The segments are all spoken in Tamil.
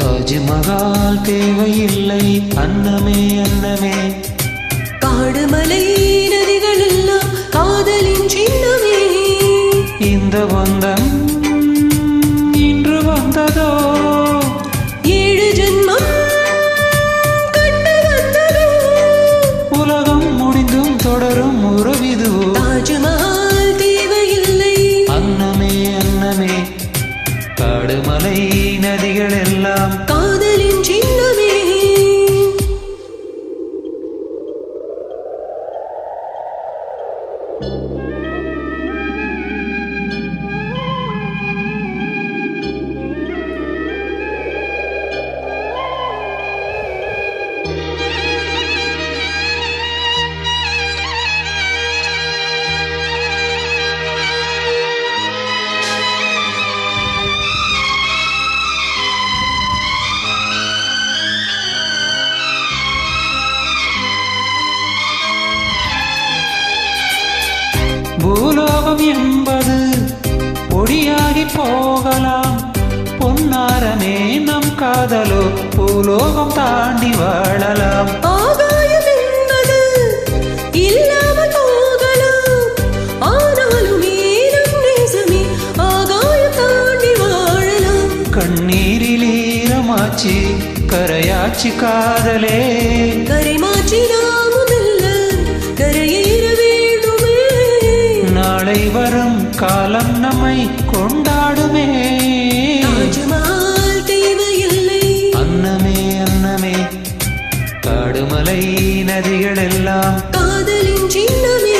தாஜ்மஹால் தேவையில்லை அன்னமே அன்னமே, காடுமலை நதிகள் எல்லாம் காதலின் சின்னமே. இந்த பந்தம் இன்று வந்ததோ, 7 ஜென்மம் கண்டு வந்ததோ, உலகம் முடிந்தும் தொடரும் உறவிதுவோ. தாஜ்மஹால் தேவையில்லை அன்னமே அன்னமே, காடுமலை நதிகள் எல்லாம் காதலின் சின்னமே. பூலோகம் என்பது பொடியாகி போகலாம், பொன்னாரமே நம் காதலோ பூலோகம் தாண்டி வாழலாம். ஆகாயம் என்பது இல்லாமல் போகலாம், ஆனாலுமே நம் நேசமே ஆகாயம் தாண்டி வாழலாம். கண்ணீரில் ஈரமாச்சி கரையாச்சி காதலே, கரை மாற்றி நாமுதல்ல கரையேற வேண்டுமே. நாளை வரும் காலம் நம்மை கொண்டாடுமே. தாஜ்மஹால் தேவையில்லை அன்னமே அன்னமே, காடுமலை நதிகள் எல்லாம் காதலின் சின்னமே.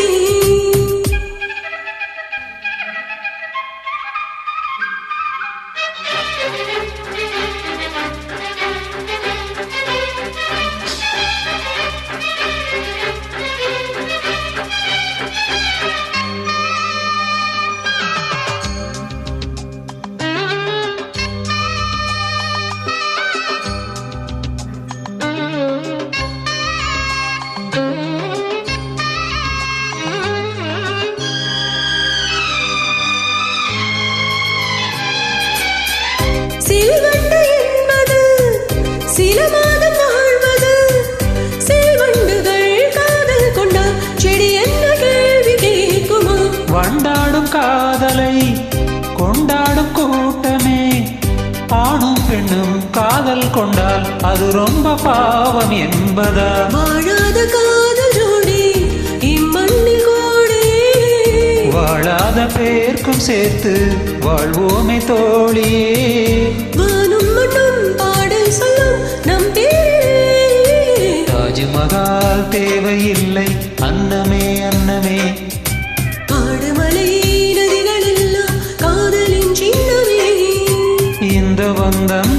சில்வண்டு என்பது சில மாதம் வாழ்வது, சில்வண்டுகள் காதல் கொண்டால் செடி என்ன கேள்வி கேட்குமா? வண்டாடும் காதலை கொண்டாடும் கூட்டமே, ஆணும் பெண்ணும் காதல் கொண்டால் அது ரொம்ப பாவம் என்பதா? வாழாத காதல் ஜோடி இம்மண்ணில் கோடே, வாழாத பேர்க்கும் சேர்த்து வாழ்வோமே தோழியே. வானும் மண்ணும் பாடல் சொல்லும் நம் பேரே. தாஜ்மஹால் தேவையில்லை அன்னமே அன்னமே, காடுமலை நதிகள் எல்லாம் காதலின் சின்னமே. இந்த பந்தம்